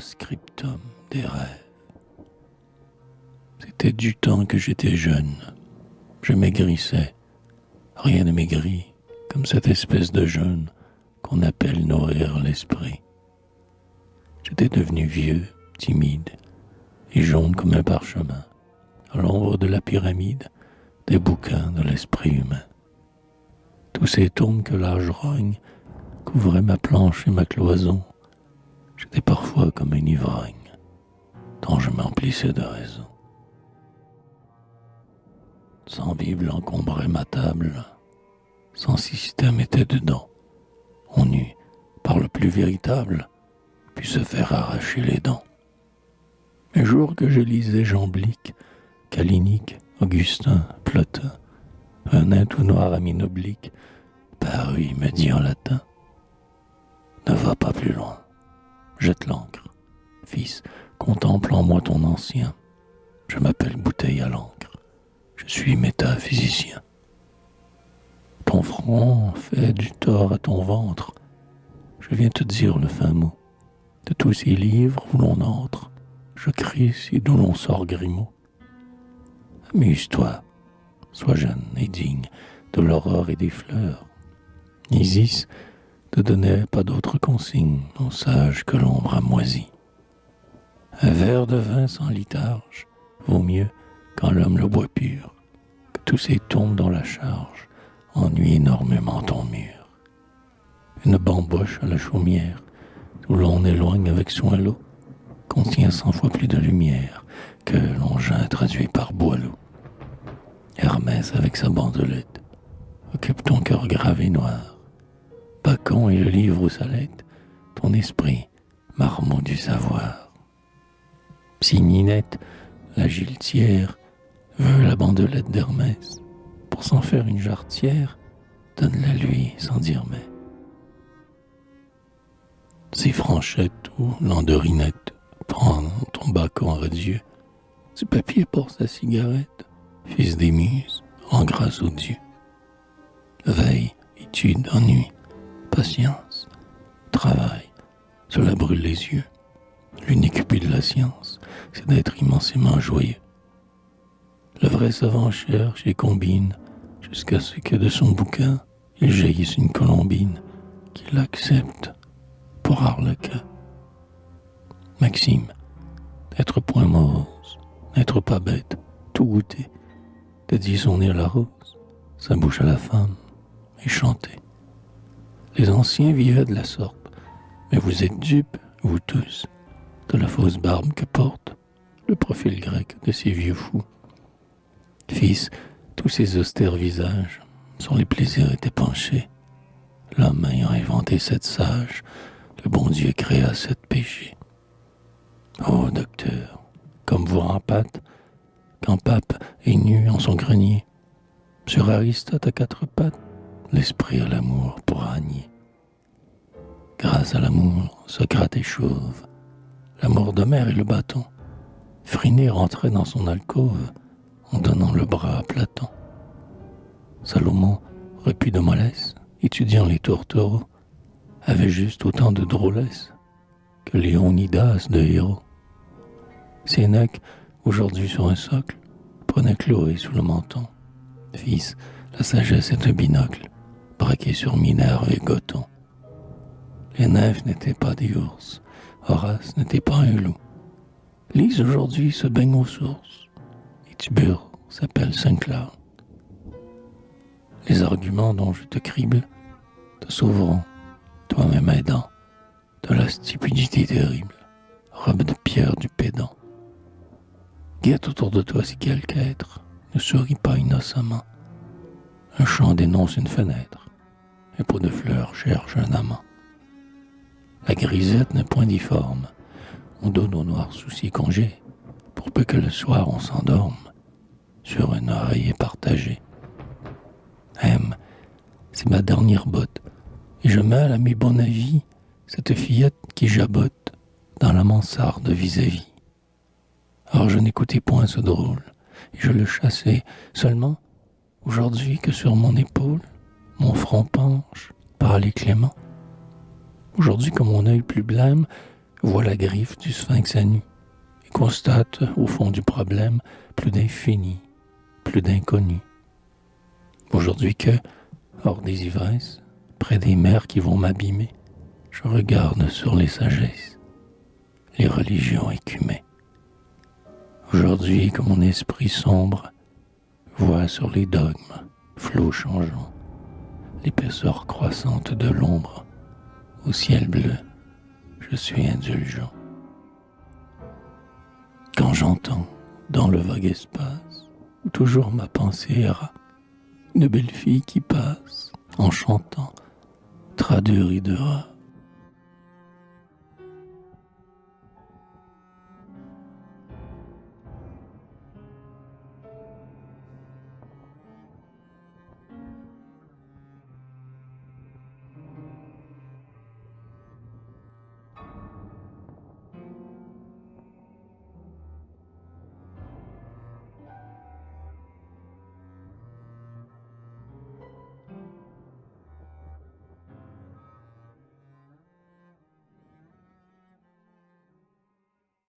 post-scriptum des rêves. C'était du temps que j'étais jeune. Je maigrissais. Rien ne maigrit, comme cette espèce de jeûne qu'on appelle nourrir l'esprit. J'étais devenu vieux, timide, et jaune comme un parchemin, à l'ombre de la pyramide des bouquins de l'esprit humain. Tous ces tomes que l'âge rogne couvraient ma planche et ma cloison. J'étais parfois comme un ivrogne, dont je m'emplissais de raison. Sans Bible encombrait ma table, sans système était dedans. On eût, par le plus véritable, pu se faire arracher les dents. Un jour que je lisais Jamblique, Kalinique, Augustin, Plotin, un nain tout noir à mine oblique, parut, il me dit en latin, « Ne va pas plus loin, jette l'ancre. Fils, contemple en moi ton ancien. Je m'appelle Bouteille à l'encre, je suis métaphysicien. Ton front fait du tort à ton ventre. Je viens te dire le fin mot. De tous ces livres où l'on entre, je crie et d'où l'on sort grimaud. Amuse-toi, sois jeune et digne de l'aurore et des fleurs. Isis ne donnait pas d'autre consigne aux sages que l'ombre a moisi. Un verre de vin sans litarge vaut mieux quand l'homme le boit pur, que tous ces tombes dans la charge ennuient énormément ton mur. Une bamboche à la chaumière, où l'on éloigne avec soin l'eau, contient 100 fois plus de lumière que l'engin traduit par Boileau. Hermès avec sa bandelette occupe ton cœur gravé noir. Bacon et le livre aux salettes, ton esprit, marmot du savoir. Psyninette, la giletière, veut la bandelette d'Hermès. Pour s'en faire une jarretière, donne-la lui sans dire mais. Si Franchette ou Landorinette prend ton Bacon radieux, du papier pour sa cigarette, fils des muses, rend grâce aux dieux. Veille, étude, ennui, patience, travail, cela brûle les yeux. L'unique but de la science, c'est d'être immensément joyeux. Le vrai savant cherche et combine, jusqu'à ce que de son bouquin, il jaillisse une colombine, qu'il accepte pour Harlequin. Maxime, n'être point morose, n'être pas bête, tout goûter, dédier son nez à la rose, sa bouche à la femme, et chanter. Les anciens vivaient de la sorte, mais vous êtes dupes, vous tous, de la fausse barbe que porte le profil grec de ces vieux fous. Fils, tous ces austères visages sont les plaisirs étaient penchés. L'homme ayant inventé cette sage, le bon Dieu créa sept péchés. Oh, docteur, comme vous rampate, quand Pape est nu en son grenier, sur Aristote à quatre pattes, l'esprit à l'amour pour ragner. Grâce à l'amour, Socrate est chauve, l'amour d'Homère est le bâton. Phryné rentrait dans son alcôve en donnant le bras à Platon. Salomon, repu de mollesse, étudiant les tourtereaux, avait juste autant de drôlesse que Léonidas de héros. Sénèque, aujourd'hui sur un socle, prenait Chloé sous le menton. Fils, la sagesse est un binocle, braqué sur Minerve et Gothon. Les nymphes n'étaient pas des ours, Horace n'était pas un loup. Lise aujourd'hui se baigne aux sources, et Tiburce s'appelle Saint-Cloud. Les arguments dont je te crible te sauveront, toi-même aidant, de la stupidité terrible, robe de pierre du pédant. Guette autour de toi si quelque être ne sourit pas innocemment. Un champ dénonce une fenêtre, un pot de fleurs cherche un amant. La grisette n'est point difforme, on donne au noir souci congé, pour peu que le soir on s'endorme sur un oreiller partagé. M, c'est ma dernière botte, et je mêle à mes bons avis cette fillette qui jabote dans la mansarde vis-à-vis. Or je n'écoutais point ce drôle, et je le chassais seulement aujourd'hui que sur mon épaule mon front penche, pâle et clément. Aujourd'hui que mon œil plus blême voit la griffe du sphinx à nu et constate au fond du problème plus d'infini, plus d'inconnu. Aujourd'hui que, hors des ivresses, près des mers qui vont m'abîmer, je regarde sur les sagesses, les religions écumées. Aujourd'hui que mon esprit sombre voit sur les dogmes, flots changeants, l'épaisseur croissante de l'ombre, au ciel bleu, je suis indulgent. Quand j'entends, dans le vague espace, où toujours ma pensée ira, une belle fille qui passe, en chantant, traduire de rats,